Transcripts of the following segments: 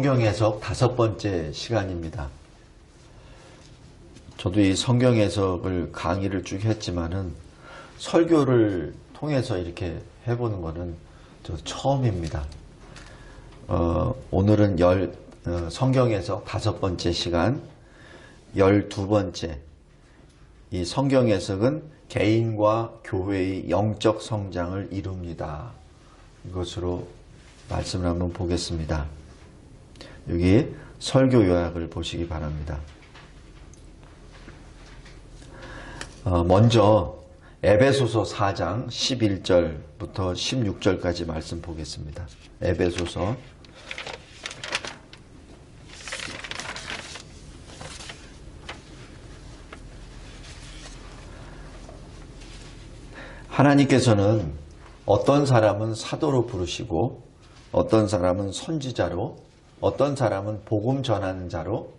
성경 해석 5번째 시간입니다. 저도 이 성경 해석을 강의를 쭉 했지만은 설교를 통해서 이렇게 해보는 거는 저 처음입니다. 오늘은 성경 해석 5번째 시간 12번째. 이 성경 해석은 개인과 교회의 영적 성장을 이룹니다. 이것으로 말씀을 한번 보겠습니다. 여기 설교 요약을 보시기 바랍니다. 먼저 에베소서 4장 11절부터 16절까지 말씀 보겠습니다. 에베소서 하나님께서는 어떤 사람은 사도로 부르시고 어떤 사람은 선지자로 어떤 사람은 복음 전하는 자로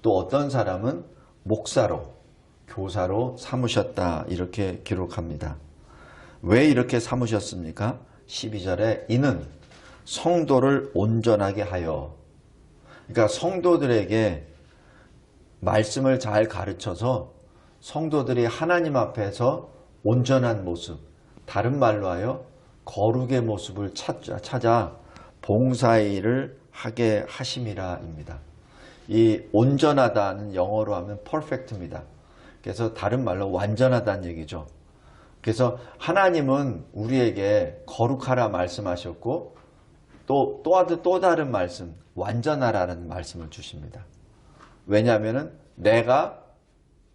또 어떤 사람은 목사로 교사로 삼으셨다 이렇게 기록합니다. 왜 이렇게 삼으셨습니까? 12절에 이는 성도를 온전하게 하여, 그러니까 성도들에게 말씀을 잘 가르쳐서 성도들이 하나님 앞에서 온전한 모습, 다른 말로 하여 거룩의 모습을 찾아 봉사의 일을 하게 하심이라입니다. 이 온전하다는 영어로 하면 perfect입니다. 그래서 다른 말로 완전하다는 얘기죠. 그래서 하나님은 우리에게 거룩하라 말씀하셨고 또 다른 말씀, 완전하라는 말씀을 주십니다. 왜냐하면 내가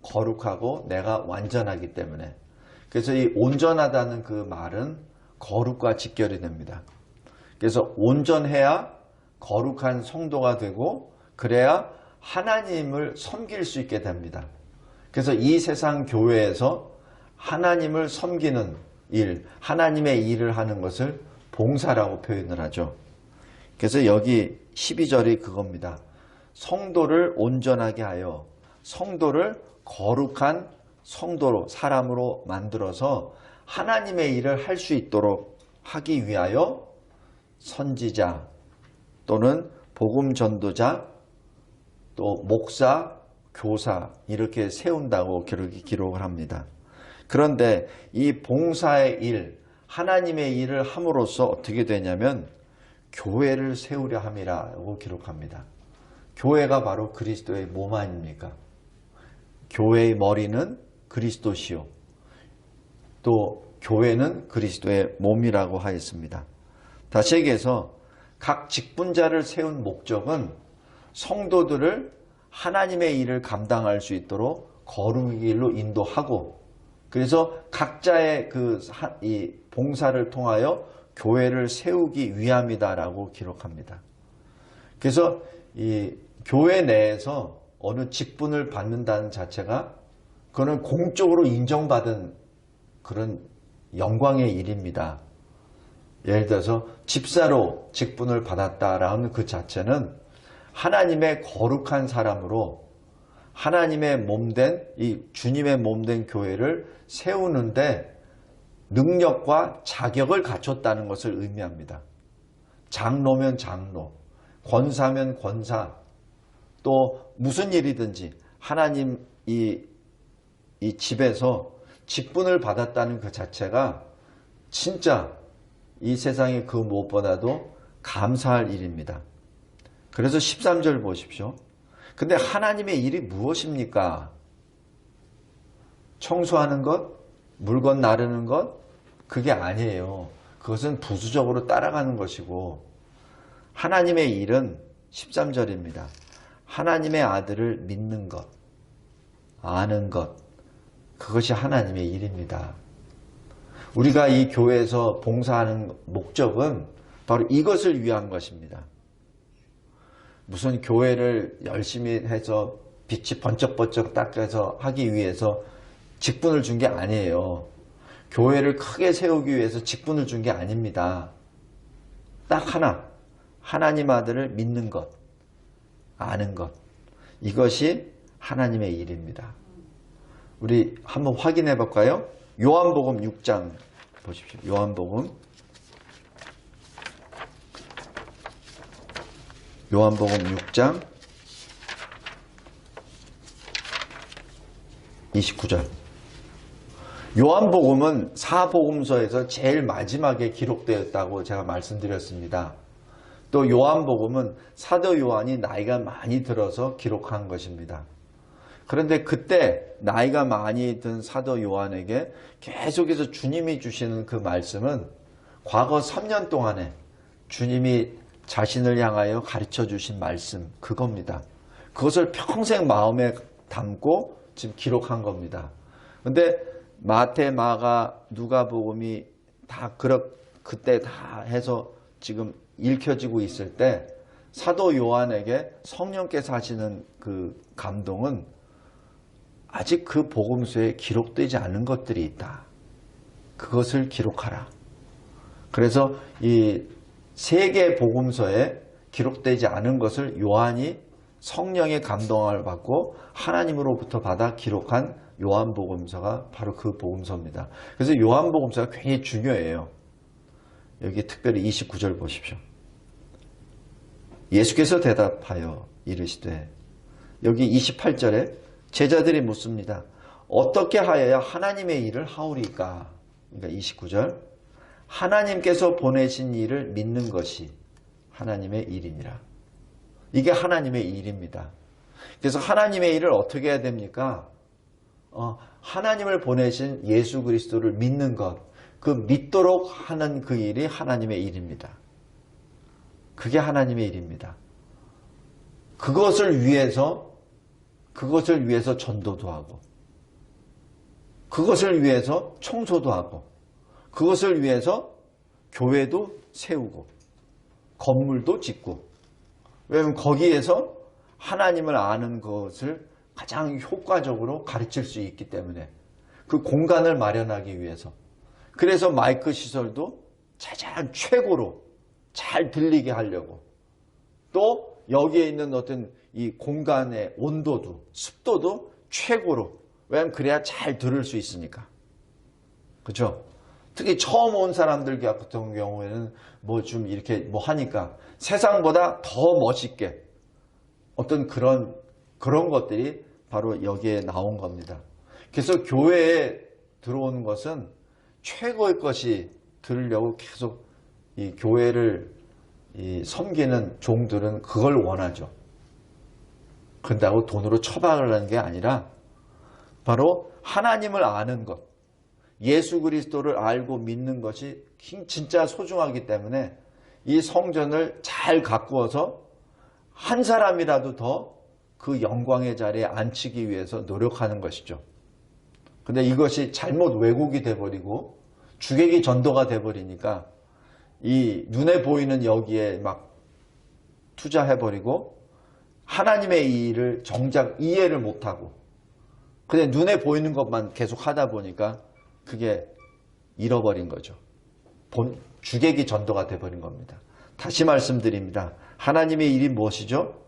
거룩하고 내가 완전하기 때문에. 그래서 이 온전하다는 그 말은 거룩과 직결이 됩니다. 그래서 온전해야 거룩한 성도가 되고 그래야 하나님을 섬길 수 있게 됩니다. 그래서 이 세상 교회에서 하나님을 섬기는 일, 하나님의 일을 하는 것을 봉사라고 표현을 하죠. 그래서 여기 12절이 그겁니다. 성도를 온전하게 하여 성도를 거룩한 성도로 사람으로 만들어서 하나님의 일을 할 수 있도록 하기 위하여 선지자 또는 복음 전도자 또 목사, 교사 이렇게 세운다고 기록을 합니다. 그런데 이 봉사의 일, 하나님의 일을 함으로써 어떻게 되냐면 교회를 세우려 함이라고 기록합니다. 교회가 바로 그리스도의 몸 아닙니까? 교회의 머리는 그리스도시요. 또 교회는 그리스도의 몸이라고 하였습니다. 다시 얘기해서 각 직분자를 세운 목적은 성도들을 하나님의 일을 감당할 수 있도록 거룩의 길로 인도하고 그래서 각자의 이 봉사를 통하여 교회를 세우기 위함이다라고 기록합니다. 그래서 이 교회 내에서 어느 직분을 받는다는 자체가 그거는 공적으로 인정받은 그런 영광의 일입니다. 예를 들어서 집사로 직분을 받았다라는 그 자체는 하나님의 거룩한 사람으로 하나님의 몸된 이 주님의 몸된 교회를 세우는데 능력과 자격을 갖췄다는 것을 의미합니다. 장로면 장로, 권사면 권사, 또 무슨 일이든지 하나님 이 집에서 직분을 받았다는 그 자체가 진짜 이 세상에 그 무엇보다도 감사할 일입니다. 그래서 13절 보십시오. 근데 하나님의 일이 무엇입니까? 청소하는 것, 물건 나르는 것, 그게 아니에요. 그것은 부수적으로 따라가는 것이고 하나님의 일은 13절입니다. 하나님의 아들을 믿는 것, 아는 것, 그것이 하나님의 일입니다. 우리가 이 교회에서 봉사하는 목적은 바로 이것을 위한 것입니다. 무슨 교회를 열심히 해서 빛이 번쩍번쩍 닦여서 하기 위해서 직분을 준 게 아니에요. 교회를 크게 세우기 위해서 직분을 준 게 아닙니다. 딱 하나, 하나님 아들을 믿는 것, 아는 것, 이것이 하나님의 일입니다. 우리 한번 확인해 볼까요? 요한복음 6장 보십시오. 요한복음 요한복음 6장 29절. 요한복음은 사복음서에서 제일 마지막에 기록되었다고 제가 말씀드렸습니다. 또 요한복음은 사도 요한이 나이가 많이 들어서 기록한 것입니다. 그런데 그때 나이가 많이 든 사도 요한에게 계속해서 주님이 주시는 그 말씀은 과거 3년 동안에 주님이 자신을 향하여 가르쳐 주신 말씀, 그겁니다. 그것을 평생 마음에 담고 지금 기록한 겁니다. 근데 마태, 마가, 누가복음이 다 그때 다 해서 지금 읽혀지고 있을 때 사도 요한에게 성령께서 하시는 그 감동은 아직 그 복음서에 기록되지 않은 것들이 있다. 그것을 기록하라. 그래서 이 세 개 복음서에 기록되지 않은 것을 요한이 성령의 감동을 받고 하나님으로부터 받아 기록한 요한복음서가 바로 그 복음서입니다. 그래서 요한복음서가 굉장히 중요해요. 여기 특별히 29절 보십시오. 예수께서 대답하여 이르시되, 여기 28절에 제자들이 묻습니다. 어떻게 하여야 하나님의 일을 하오리까? 그러니까 29절. 하나님께서 보내신 일을 믿는 것이 하나님의 일이니라. 이게 하나님의 일입니다. 그래서 하나님의 일을 어떻게 해야 됩니까? 하나님을 보내신 예수 그리스도를 믿는 것, 그 믿도록 하는 그 일이 하나님의 일입니다. 그게 하나님의 일입니다. 그것을 위해서 전도도 하고, 그것을 위해서 청소도 하고, 그것을 위해서 교회도 세우고, 건물도 짓고, 왜냐하면 거기에서 하나님을 아는 것을 가장 효과적으로 가르칠 수 있기 때문에, 그 공간을 마련하기 위해서. 그래서 마이크 시설도 가장 최고로 잘 들리게 하려고, 또 여기에 있는 어떤 이 공간의 온도도 습도도 최고로, 왜냐하면 그래야 잘 들을 수 있으니까. 그렇죠? 특히 처음 온 사람들 같은 경우에는 뭐 좀 이렇게 뭐 하니까 세상보다 더 멋있게 어떤 그런 것들이 바로 여기에 나온 겁니다. 그래서 교회에 들어오는 것은 최고의 것이 들으려고 계속 이 교회를 섬기는 종들은 그걸 원하죠. 그런다고 돈으로 처박을 하는 게 아니라 바로 하나님을 아는 것, 예수 그리스도를 알고 믿는 것이 진짜 소중하기 때문에 이 성전을 잘 가꾸어서 한 사람이라도 더 그 영광의 자리에 앉히기 위해서 노력하는 것이죠. 근데 이것이 잘못 왜곡이 돼버리고 주객이 전도가 돼버리니까 이 눈에 보이는 여기에 막 투자해버리고 하나님의 일을 정작 이해를 못하고 그냥 눈에 보이는 것만 계속 하다 보니까 그게 잃어버린 거죠. 주객이 전도가 돼버린 겁니다. 다시 말씀드립니다. 하나님의 일이 무엇이죠?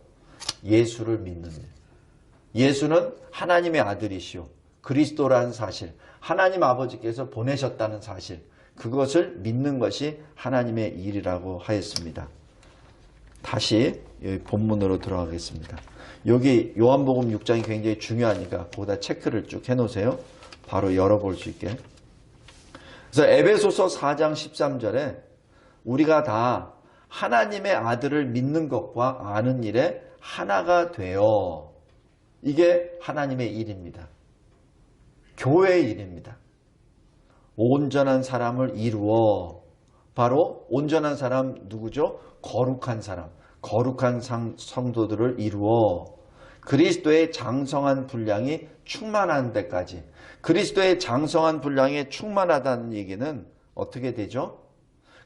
예수를 믿는 일. 예수는 하나님의 아들이시오. 그리스도라는 사실, 하나님 아버지께서 보내셨다는 사실, 그것을 믿는 것이 하나님의 일이라고 하였습니다. 다시 본문으로 들어가겠습니다. 여기 요한복음 6장이 굉장히 중요하니까 거기다 체크를 쭉 해놓으세요. 바로 열어볼 수 있게. 그래서 에베소서 4장 13절에 우리가 다 하나님의 아들을 믿는 것과 아는 일에 하나가 되어, 이게 하나님의 일입니다. 교회의 일입니다. 온전한 사람을 이루어, 바로 온전한 사람 누구죠? 거룩한 사람, 거룩한 성도들을 이루어 그리스도의 장성한 분량이 충만한 데까지. 그리스도의 장성한 분량이 충만하다는 얘기는 어떻게 되죠?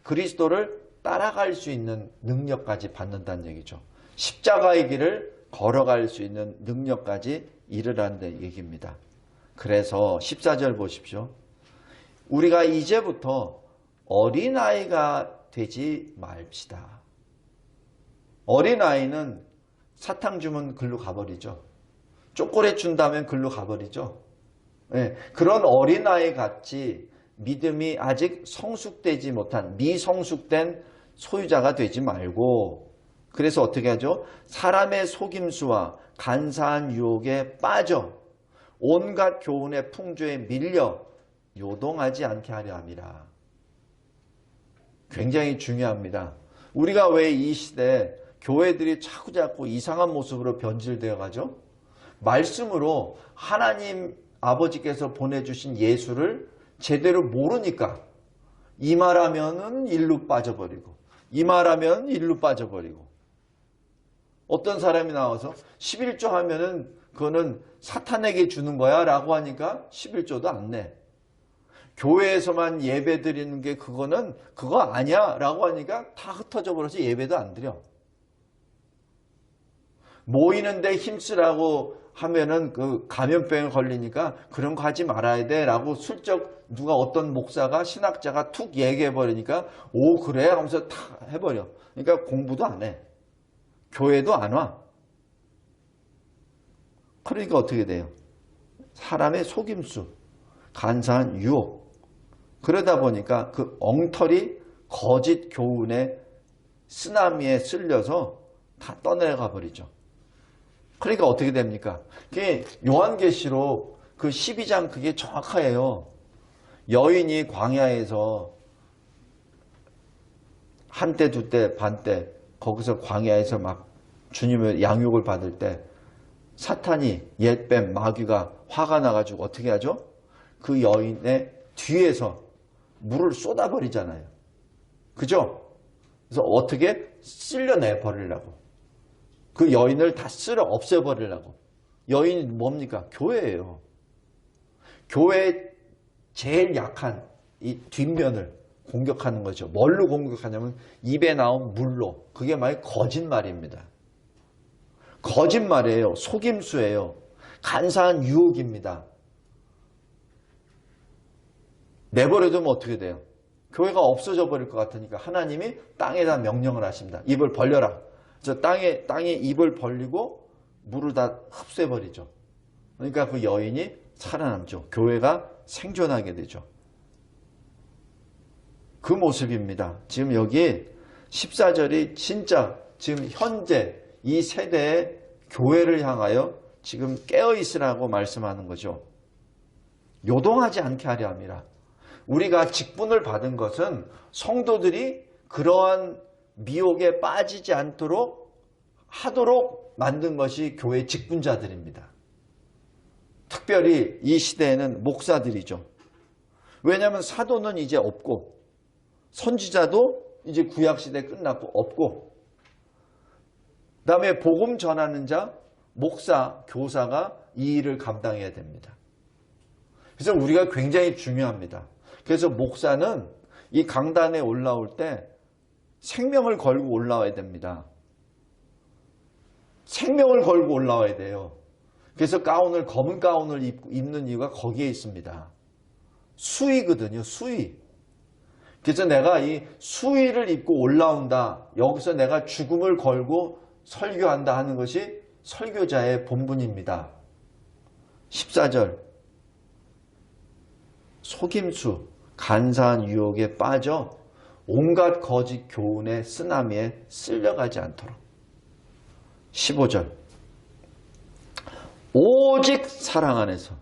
그리스도를 따라갈 수 있는 능력까지 받는다는 얘기죠. 십자가의 길을 걸어갈 수 있는 능력까지 이르라는 얘기입니다. 그래서 14절 보십시오. 우리가 이제부터 어린아이가 되지 맙시다. 어린아이는 사탕 주면 글로 가버리죠. 초콜릿 준다면 글로 가버리죠. 네, 그런 어린아이 같이 믿음이 아직 성숙되지 못한 미성숙된 소유자가 되지 말고 그래서 어떻게 하죠? 사람의 속임수와 간사한 유혹에 빠져 온갖 교훈의 풍조에 밀려 요동하지 않게 하려 함이라. 굉장히 중요합니다. 우리가 왜 이 시대에 교회들이 자꾸자꾸 이상한 모습으로 변질되어 가죠? 말씀으로 하나님 아버지께서 보내주신 예수를 제대로 모르니까 이 말하면은 일로 빠져버리고 이 말하면 일로 빠져버리고 어떤 사람이 나와서 11조 하면은 그거는 사탄에게 주는 거야 라고 하니까 11조도 안 내. 교회에서만 예배 드리는 게 그거 아니야 라고 하니까 다 흩어져 버려서 예배도 안 드려. 모이는데 힘쓰라고 하면은 그 감염병에 걸리니까 그런 거 하지 말아야 돼 라고 슬쩍 누가 어떤 목사가 신학자가 툭 얘기해 버리니까 오 그래 하면서 다 해버려. 그러니까 공부도 안 해. 교회도 안 와. 그러니까 어떻게 돼요? 사람의 속임수, 간사한 유혹. 그러다 보니까 그 엉터리 거짓 교훈의 쓰나미에 쓸려서 다 떠내려가 버리죠. 그러니까 어떻게 됩니까? 그게 요한계시록 그 12장 그게 정확해요. 여인이 광야에서 한때 두때 반때 거기서 광야에서 막 주님의 양육을 받을 때 사탄이 옛뱀 마귀가 화가 나가지고 어떻게 하죠? 그 여인의 뒤에서 물을 쏟아버리잖아요. 그죠? 그래서 어떻게 쓸려내 버리려고. 그 여인을 다 쓸어 없애버리려고. 여인이 뭡니까? 교회예요. 교회의 제일 약한 이 뒷면을 공격하는 거죠. 뭘로 공격하냐면 입에 나온 물로. 그게 말 거짓말입니다. 거짓말이에요. 속임수예요. 간사한 유혹입니다. 내버려두면 어떻게 돼요? 교회가 없어져 버릴 것 같으니까 하나님이 땅에다 명령을 하십니다. 입을 벌려라. 저 땅에 입을 벌리고 물을 다 흡수해버리죠. 그러니까 그 여인이 살아남죠. 교회가 생존하게 되죠. 그 모습입니다. 지금 여기 14절이 진짜 지금 현재 이 세대의 교회를 향하여 지금 깨어있으라고 말씀하는 거죠. 요동하지 않게 하려 함이라. 우리가 직분을 받은 것은 성도들이 그러한 미혹에 빠지지 않도록 하도록 만든 것이 교회 직분자들입니다. 특별히 이 시대에는 목사들이죠. 왜냐하면 사도는 이제 없고 선지자도 이제 구약시대 끝났고 없고 그 다음에 복음 전하는 자, 목사, 교사가 이 일을 감당해야 됩니다. 그래서 우리가 굉장히 중요합니다. 그래서 목사는 이 강단에 올라올 때 생명을 걸고 올라와야 됩니다. 생명을 걸고 올라와야 돼요. 그래서 검은 가운을 입는 이유가 거기에 있습니다. 수의거든요. 수의. 그래서 내가 이 수의를 입고 올라온다. 여기서 내가 죽음을 걸고 설교한다 하는 것이 설교자의 본분입니다. 14절 속임수, 간사한 유혹에 빠져 온갖 거짓 교훈의 쓰나미에 쓸려가지 않도록. 15절 오직 사랑 안에서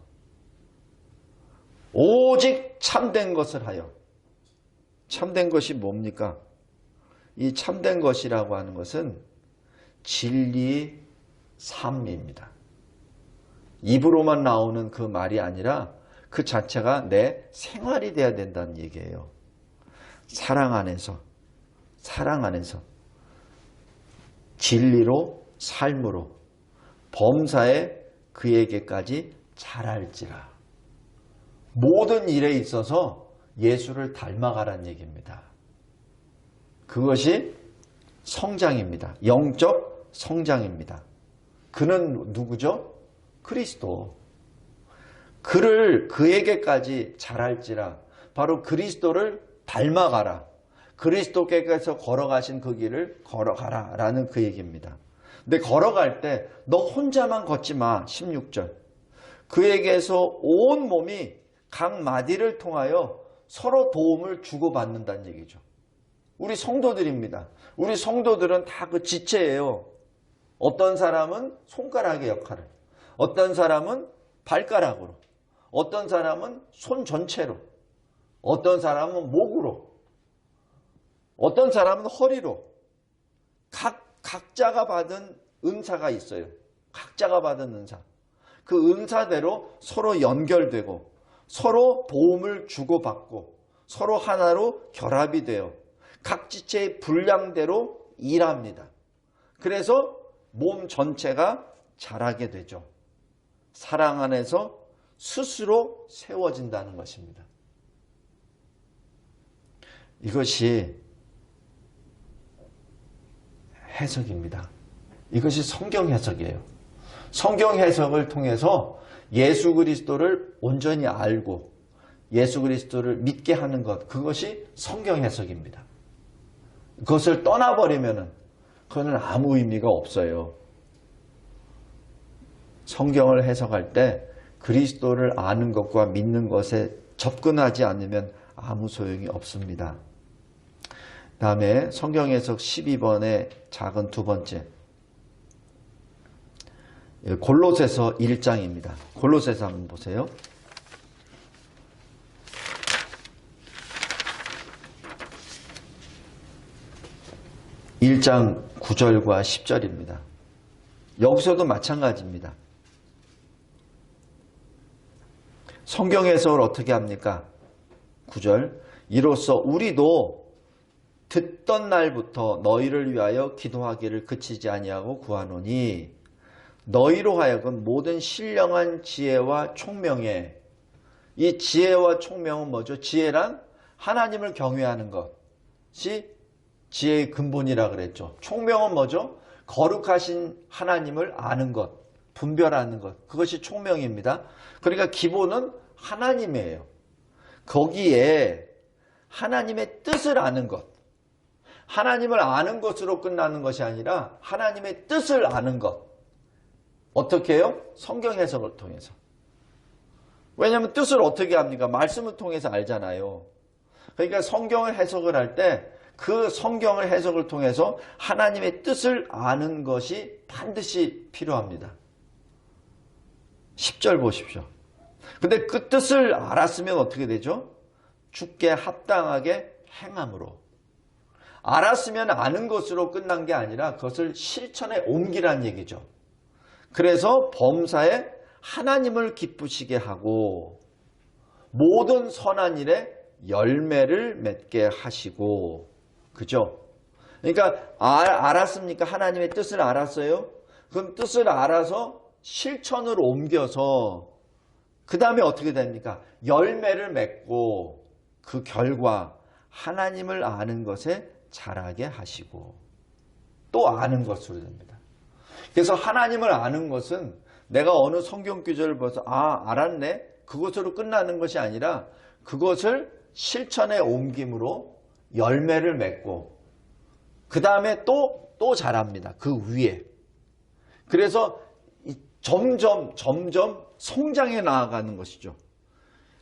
오직 참된 것을 하여. 참된 것이 뭡니까? 이 참된 것이라고 하는 것은 진리의 삶입니다. 입으로만 나오는 그 말이 아니라 그 자체가 내 생활이 돼야 된다는 얘기예요. 사랑 안에서 진리로 삶으로 범사에 그에게까지 잘할지라. 모든 일에 있어서 예수를 닮아가라는 얘기입니다. 그것이 성장입니다. 영적 성장입니다. 그는 누구죠? 그리스도. 그에게까지 잘할지라. 바로 그리스도를 닮아가라. 그리스도께서 걸어가신 그 길을 걸어가라 라는 그 얘기입니다. 근데 걸어갈 때 너 혼자만 걷지 마. 16절 그에게서 온 몸이 각 마디를 통하여 서로 도움을 주고받는다는 얘기죠. 우리 성도들입니다. 우리 성도들은 다 그 지체예요. 어떤 사람은 손가락의 역할을, 어떤 사람은 발가락으로, 어떤 사람은 손 전체로, 어떤 사람은 목으로, 어떤 사람은 허리로. 각자가 받은 은사가 있어요. 각자가 받은 은사. 그 은사대로 서로 연결되고 서로 도움을 주고받고 서로 하나로 결합이 되어 각 지체의 분량대로 일합니다. 그래서 몸 전체가 자라게 되죠. 사랑 안에서 스스로 세워진다는 것입니다. 이것이 해석입니다. 이것이 성경 해석이에요. 성경 해석을 통해서 예수 그리스도를 온전히 알고 예수 그리스도를 믿게 하는 것, 그것이 성경 해석입니다. 그것을 떠나버리면 그거는 아무 의미가 없어요. 성경을 해석할 때 그리스도를 아는 것과 믿는 것에 접근하지 않으면 아무 소용이 없습니다. 다음에 성경 해석 12번의 작은 두 번째, 골로새서 1장입니다. 골로새서 한번 보세요. 1장 9절과 10절입니다. 여기서도 마찬가지입니다. 성경 해석을 어떻게 합니까? 9절, 이로써 우리도 듣던 날부터 너희를 위하여 기도하기를 그치지 아니하고 구하노니 너희로 하여금 모든 신령한 지혜와 총명에, 이 지혜와 총명은 뭐죠? 지혜란 하나님을 경외하는 것이 지혜의 근본이라 그랬죠. 총명은 뭐죠? 거룩하신 하나님을 아는 것, 분별하는 것, 그것이 총명입니다. 그러니까 기본은 하나님이에요. 거기에 하나님의 뜻을 아는 것, 하나님을 아는 것으로 끝나는 것이 아니라 하나님의 뜻을 아는 것. 어떻게 해요? 성경 해석을 통해서. 왜냐하면 뜻을 어떻게 합니까? 말씀을 통해서 알잖아요. 그러니까 성경을 해석을 할 때 그 성경을 해석을 통해서 하나님의 뜻을 아는 것이 반드시 필요합니다. 10절 보십시오. 근데 그 뜻을 알았으면 어떻게 되죠? 주께 합당하게 행함으로. 알았으면 아는 것으로 끝난 게 아니라 그것을 실천에 옮기란 얘기죠. 그래서 범사에 하나님을 기쁘시게 하고 모든 선한 일에 열매를 맺게 하시고, 그죠? 그러니까 알았습니까? 하나님의 뜻을 알았어요? 그럼 뜻을 알아서 실천으로 옮겨서 그 다음에 어떻게 됩니까? 열매를 맺고 그 결과 하나님을 아는 것에 자라게 하시고 또 아는 것으로 됩니다. 그래서 하나님을 아는 것은 내가 어느 성경 구절을 봐서 알았네, 그것으로 끝나는 것이 아니라 그것을 실천에 옮김으로 열매를 맺고 그 다음에 또 자랍니다. 그 위에. 그래서 점점 성장해 나아가는 것이죠.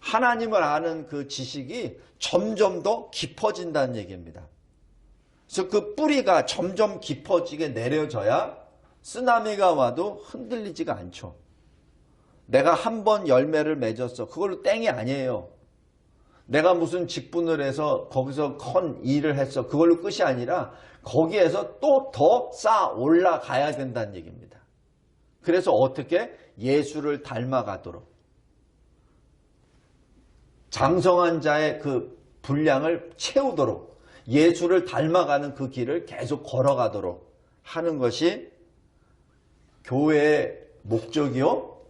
하나님을 아는 그 지식이 점점 더 깊어진다는 얘기입니다. 그래서 그 뿌리가 점점 깊어지게 내려져야 쓰나미가 와도 흔들리지가 않죠. 내가 한 번 열매를 맺었어, 그걸로 땡이 아니에요. 내가 무슨 직분을 해서 거기서 큰 일을 했어, 그걸로 끝이 아니라 거기에서 또 더 쌓아 올라가야 된다는 얘기입니다. 그래서 어떻게? 예수를 닮아가도록, 장성한 자의 그 분량을 채우도록, 예수를 닮아가는 그 길을 계속 걸어가도록 하는 것이 교회의 목적이요,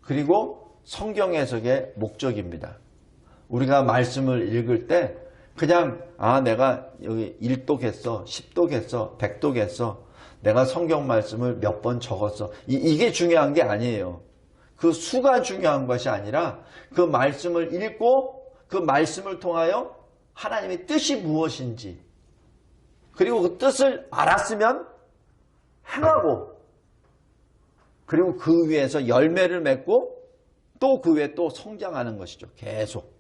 그리고 성경 해석의 목적입니다. 우리가 말씀을 읽을 때 그냥 내가 여기 1독했어, 10독했어, 100독했어, 내가 성경 말씀을 몇 번 적었어, 이게 중요한 게 아니에요. 그 수가 중요한 것이 아니라 그 말씀을 읽고 그 말씀을 통하여 하나님의 뜻이 무엇인지, 그리고 그 뜻을 알았으면 행하고, 그리고 그 위에서 열매를 맺고 또 그 위에 또 성장하는 것이죠. 계속.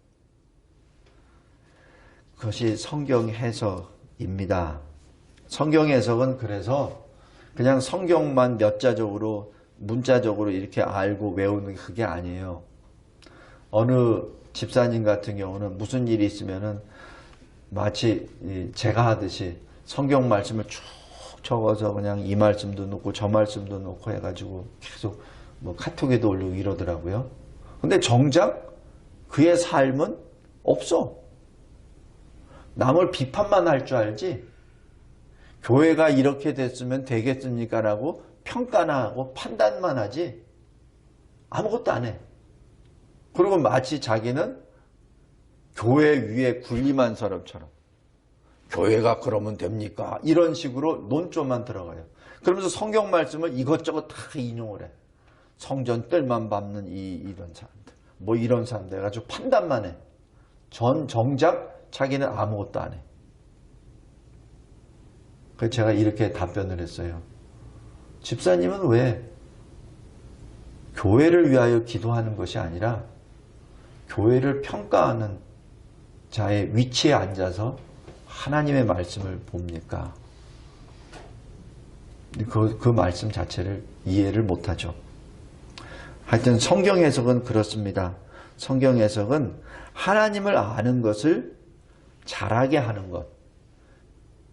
그것이 성경 해석 입니다. 성경 해석은 그래서 그냥 성경만 몇 자적으로 문자적으로 이렇게 알고 외우는 그게 아니에요. 어느 집사님 같은 경우는 무슨 일이 있으면은 마치 제가 하듯이 성경 말씀을 쭉 적어서 그냥 이 말씀도 넣고 저 말씀도 넣고 해가지고 계속 뭐 카톡에도 올리고 이러더라고요. 근데 정작 그의 삶은 없어. 남을 비판만 할 줄 알지 교회가 이렇게 됐으면 되겠습니까? 라고 평가나 하고 판단만 하지 아무것도 안 해. 그리고 마치 자기는 교회 위에 군림한 사람처럼 교회가 그러면 됩니까? 이런 식으로 논조만 들어가요. 그러면서 성경 말씀을 이것저것 다 인용을 해. 성전 뜰만 밟는 이런 사람들 뭐 이런 사람들 해가지고 판단만 해. 정작 자기는 아무것도 안 해. 그래서 제가 이렇게 답변을 했어요. 집사님은 왜 교회를 위하여 기도하는 것이 아니라 교회를 평가하는 자의 위치에 앉아서 하나님의 말씀을 봅니까? 그 말씀 자체를 이해를 못하죠. 하여튼 성경 해석은 그렇습니다. 성경 해석은 하나님을 아는 것을 잘하게 하는 것.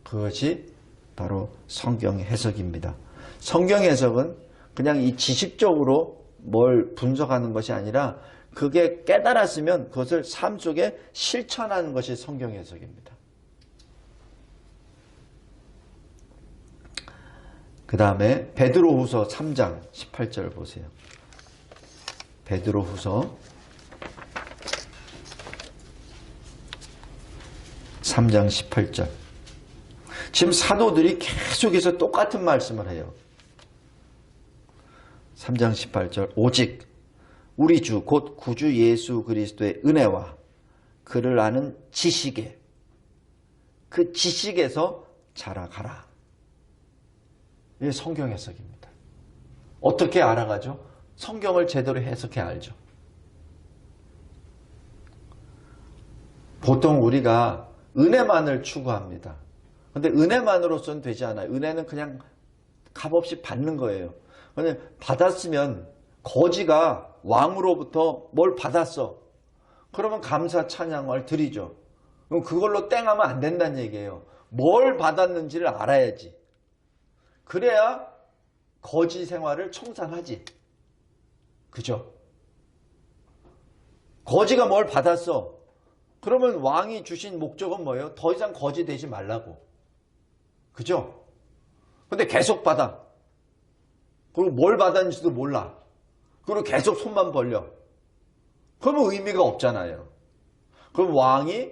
그것이 바로 성경 해석입니다. 성경 해석은 그냥 이 지식적으로 뭘 분석하는 것이 아니라 그게 깨달았으면 그것을 삶 속에 실천하는 것이 성경 해석입니다. 그 다음에 베드로후서 3장 18절 보세요. 베드로후서 3장 18절. 지금 사도들이 계속해서 똑같은 말씀을 해요. 3장 18절. 오직 우리 주 곧 구주 예수 그리스도의 은혜와 그를 아는 지식에 그 지식에서 자라가라. 이게 성경 해석입니다. 어떻게 알아가죠? 성경을 제대로 해석해 알죠. 보통 우리가 은혜만을 추구합니다. 근데 은혜만으로서는 되지 않아요. 은혜는 그냥 값없이 받는 거예요. 근데 받았으면 거지가 왕으로부터 뭘 받았어. 그러면 감사 찬양을 드리죠. 그럼 그걸로 땡하면 안 된다는 얘기예요. 뭘 받았는지를 알아야지. 그래야 거지 생활을 청산하지. 그죠? 거지가 뭘 받았어. 그러면 왕이 주신 목적은 뭐예요? 더 이상 거지 되지 말라고. 그죠? 근데 계속 받아. 그리고 뭘 받았는지도 몰라. 그리고 계속 손만 벌려. 그러면 의미가 없잖아요. 그럼 왕이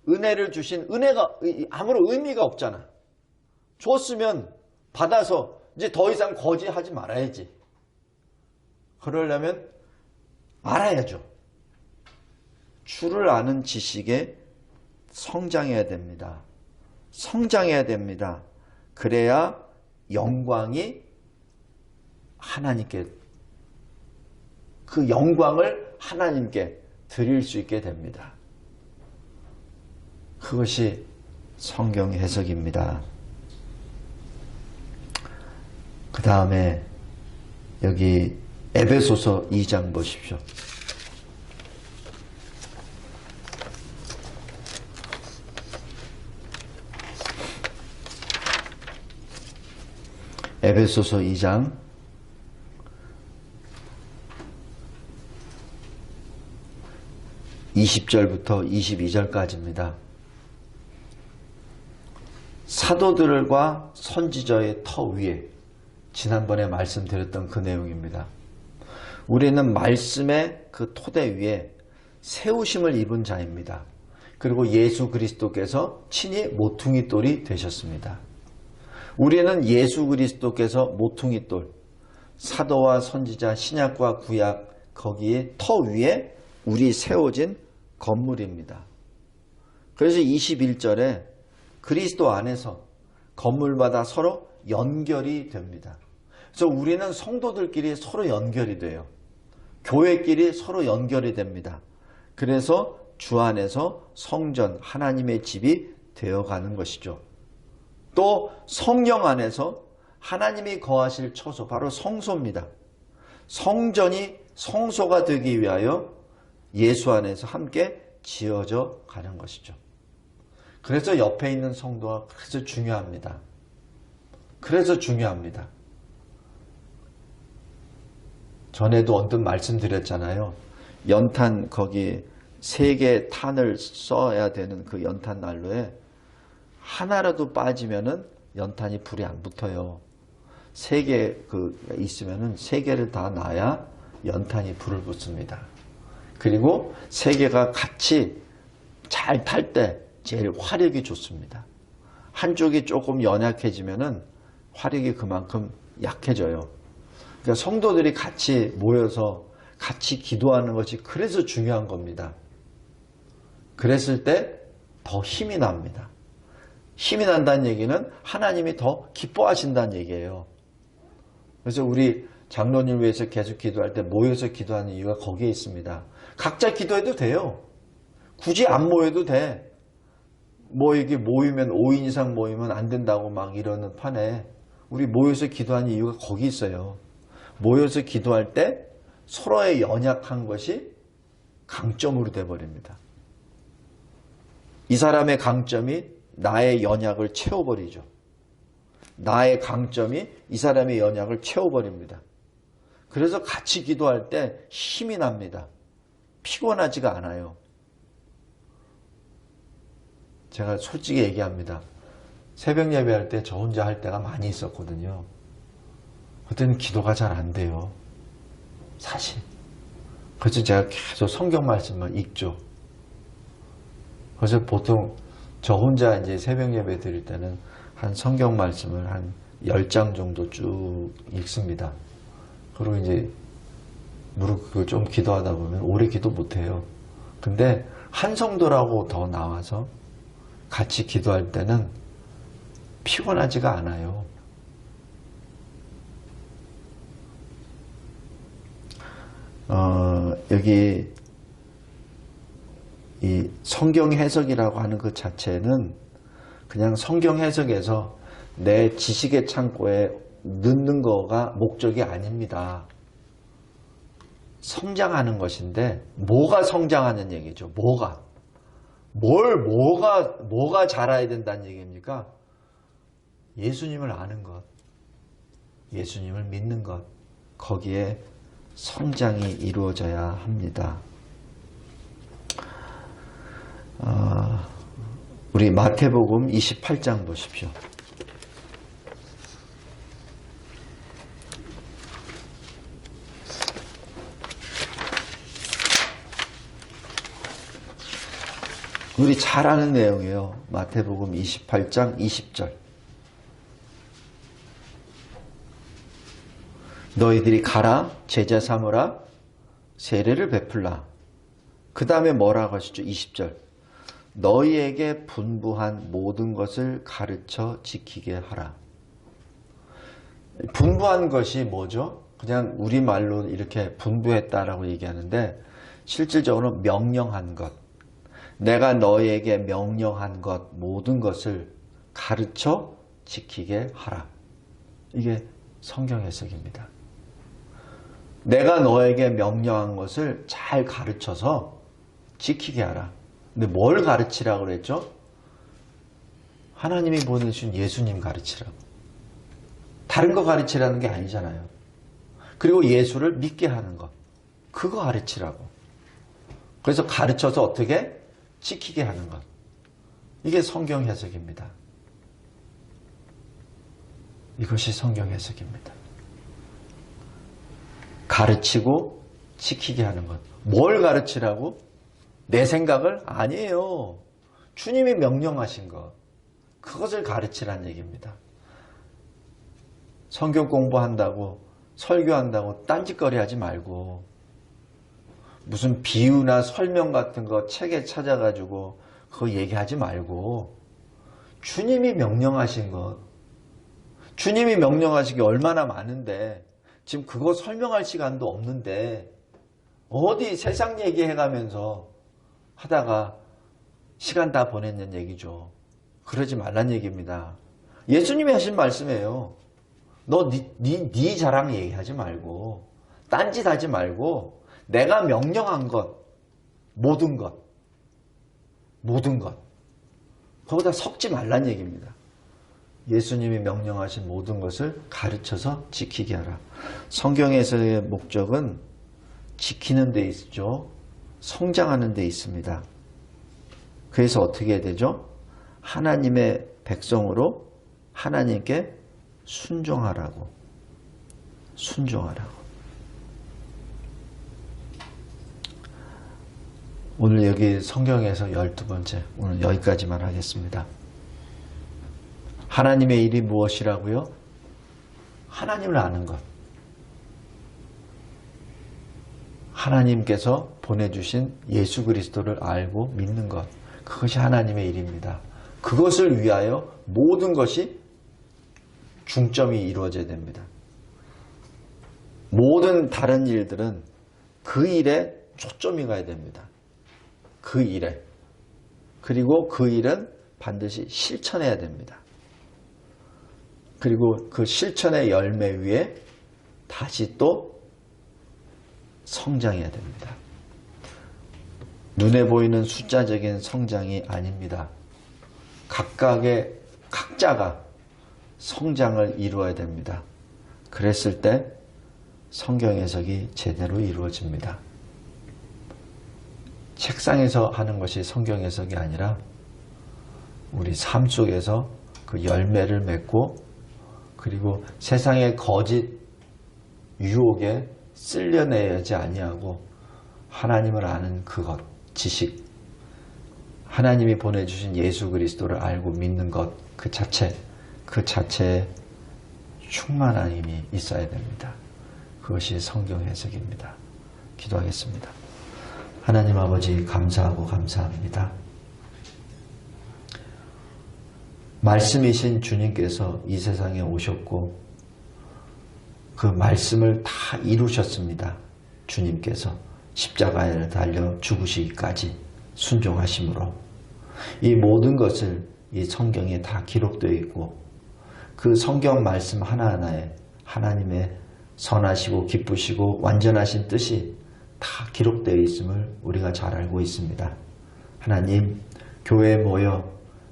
은혜를 주신 은혜가 아무런 의미가 없잖아. 줬으면 받아서 이제 더 이상 거지하지 말아야지. 그러려면 알아야죠. 주를 아는 지식에 성장해야 됩니다. 성장해야 됩니다. 그래야 영광이 하나님께 그 영광을 하나님께 드릴 수 있게 됩니다. 그것이 성경 해석입니다. 그 다음에 여기 에베소서 2장 보십시오. 에베소서 2장 20절부터 22절까지입니다. 사도들과 선지자의 터 위에 지난번에 말씀드렸던 그 내용입니다. 우리는 말씀의 그 토대 위에 세우심을 입은 자입니다. 그리고 예수 그리스도께서 친히 모퉁이 돌이 되셨습니다. 우리는 예수 그리스도께서 모퉁이 돌, 사도와 선지자, 신약과 구약 거기에 터 위에 우리 세워진 건물입니다. 그래서 21절에 그리스도 안에서 건물마다 서로 연결이 됩니다. 그래서 우리는 성도들끼리 서로 연결이 돼요. 교회끼리 서로 연결이 됩니다. 그래서 주 안에서 성전, 하나님의 집이 되어가는 것이죠. 또 성령 안에서 하나님이 거하실 처소, 바로 성소입니다. 성전이 성소가 되기 위하여 예수 안에서 함께 지어져 가는 것이죠. 그래서 옆에 있는 성도가 그래서 중요합니다. 그래서 중요합니다. 전에도 언뜻 말씀드렸잖아요. 연탄 거기 3개 탄을 써야 되는 그 연탄 난로에 하나라도 빠지면은 연탄이 불이 안 붙어요. 3개 있으면은 3개를 다 놔야 연탄이 불을 붙습니다. 그리고 3개가 같이 잘 탈 때 제일 화력이 좋습니다. 한쪽이 조금 연약해지면은 화력이 그만큼 약해져요. 그러니까 성도들이 같이 모여서 같이 기도하는 것이 그래서 중요한 겁니다. 그랬을 때 더 힘이 납니다. 힘이 난다는 얘기는 하나님이 더 기뻐하신다는 얘기예요. 그래서 우리 장로님 위해서 계속 기도할 때 모여서 기도하는 이유가 거기에 있습니다. 각자 기도해도 돼요. 굳이 안 모여도 돼. 이게 모이면 5인 이상 모이면 안 된다고 막 이러는 판에 우리 모여서 기도하는 이유가 거기 있어요. 모여서 기도할 때 서로의 연약한 것이 강점으로 돼버립니다. 이 사람의 강점이 나의 연약을 채워버리죠. 나의 강점이 이 사람의 연약을 채워버립니다. 그래서 같이 기도할 때 힘이 납니다. 피곤하지가 않아요. 제가 솔직히 얘기합니다. 새벽 예배할 때 저 혼자 할 때가 많이 있었거든요. 그때는 기도가 잘 안 돼요. 사실. 그래서 제가 계속 성경 말씀만 읽죠. 그래서 보통 저 혼자 이제 새벽 예배 드릴 때는 한 성경 말씀을 한 10장 정도 쭉 읽습니다. 그리고 이제 무릎 꿇고 좀 기도하다 보면 오래 기도 못해요. 근데 한 성도라고 더 나와서 같이 기도할 때는 피곤하지가 않아요. 여기 이 성경 해석이라고 하는 그 자체는 그냥 성경 해석에서 내 지식의 창고에 넣는 거가 목적이 아닙니다. 성장하는 것인데 뭐가 성장하는 얘기죠? 뭐가 자라야 된다는 얘기입니까? 예수님을 아는 것, 예수님을 믿는 것, 거기에 성장이 이루어져야 합니다. 우리 마태복음 28장 보십시오. 우리 잘 아는 내용이에요. 마태복음 28장 20절. 너희들이 가라, 제자 삼으라, 세례를 베풀라. 그 다음에 뭐라고 하시죠? 20절. 너희에게 분부한 모든 것을 가르쳐 지키게 하라. 분부한 것이 뭐죠? 그냥 우리말로 이렇게 분부했다라고 얘기하는데 실질적으로 명령한 것. 내가 너희에게 명령한 것 모든 것을 가르쳐 지키게 하라. 이게 성경 해석입니다. 내가 너에게 명령한 것을 잘 가르쳐서 지키게 하라. 근데 뭘 가르치라고 그랬죠? 하나님이 보내주신 예수님 가르치라고. 다른 거 가르치라는 게 아니잖아요. 그리고 예수를 믿게 하는 것. 그거 가르치라고. 그래서 가르쳐서 어떻게? 지키게 하는 것. 이게 성경 해석입니다. 이것이 성경 해석입니다. 가르치고 지키게 하는 것. 뭘 가르치라고? 내 생각을? 아니에요. 주님이 명령하신 것. 그것을 가르치라는 얘기입니다. 성경 공부한다고 설교한다고 딴짓거리 하지 말고 무슨 비유나 설명 같은 거 책에 찾아가지고 그거 얘기하지 말고 주님이 명령하신 것. 주님이 명령하신 게 얼마나 많은데 지금 그거 설명할 시간도 없는데 어디 세상 얘기해가면서 하다가 시간 다 보냈는 얘기죠. 그러지 말란 얘기입니다. 예수님이 하신 말씀이에요. 너 네 자랑 얘기하지 말고 딴짓하지 말고 내가 명령한 것 모든 것 거기다 섞지 말란 얘기입니다. 예수님이 명령하신 모든 것을 가르쳐서 지키게 하라. 성경에서의 목적은 지키는 데 있죠. 성장하는 데 있습니다. 그래서 어떻게 해야 되죠? 하나님의 백성으로 하나님께 순종하라고. 오늘 여기 성경에서 12번째, 오늘 여기까지만 하겠습니다. 하나님의 일이 무엇이라고요? 하나님을 아는 것. 하나님께서 보내주신 예수 그리스도를 알고 믿는 것. 그것이 하나님의 일입니다. 그것을 위하여 모든 것이 중점이 이루어져야 됩니다. 모든 다른 일들은 그 일에 초점이 가야 됩니다. 그 일에. 그리고 그 일은 반드시 실천해야 됩니다. 그리고 그 실천의 열매 위에 다시 또 성장해야 됩니다. 눈에 보이는 숫자적인 성장이 아닙니다. 각자가 성장을 이루어야 됩니다. 그랬을 때 성경 해석이 제대로 이루어집니다. 책상에서 하는 것이 성경 해석이 아니라 우리 삶 속에서 그 열매를 맺고 그리고 세상의 거짓 유혹에 쓸려내지 아니하고 하나님을 아는 그것, 지식, 하나님이 보내주신 예수 그리스도를 알고 믿는 것, 그 자체에 충만한 힘이 있어야 됩니다. 그것이 성경 해석입니다. 기도하겠습니다. 하나님 아버지 감사하고 감사합니다. 말씀이신 주님께서 이 세상에 오셨고 그 말씀을 다 이루셨습니다. 주님께서 십자가에 달려 죽으시기까지 순종하심으로 이 모든 것을 이 성경에 다 기록되어 있고 그 성경 말씀 하나하나에 하나님의 선하시고 기쁘시고 완전하신 뜻이 다 기록되어 있음을 우리가 잘 알고 있습니다. 하나님, 교회에 모여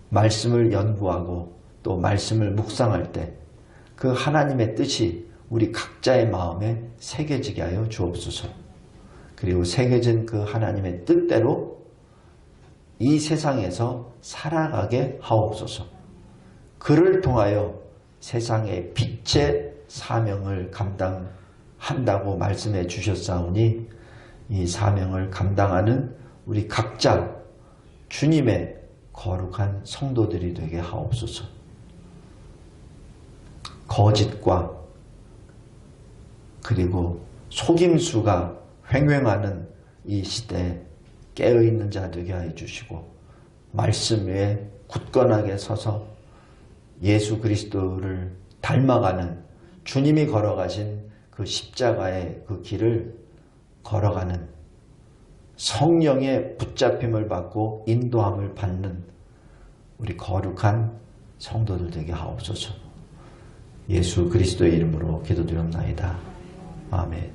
말씀을 연구하고 또 말씀을 묵상할 때 그 하나님의 뜻이 우리 각자의 마음에 새겨지게 하여 주옵소서. 그리고 새겨진 그 하나님의 뜻대로 이 세상에서 살아가게 하옵소서. 그를 통하여 세상의 빛의 사명을 감당한다고 말씀해 주셨사오니 이 사명을 감당하는 우리 각자 주님의 거룩한 성도들이 되게 하옵소서. 거짓과 그리고 속임수가 횡행하는 이 시대에 깨어있는 자 되게 하여 주시고 말씀 위에 굳건하게 서서 예수 그리스도를 닮아가는 주님이 걸어가신 그 십자가의 그 길을 걸어가는 성령의 붙잡힘을 받고 인도함을 받는 우리 거룩한 성도들 되게 하옵소서. 예수 그리스도의 이름으로 기도드렸나이다. 아멘.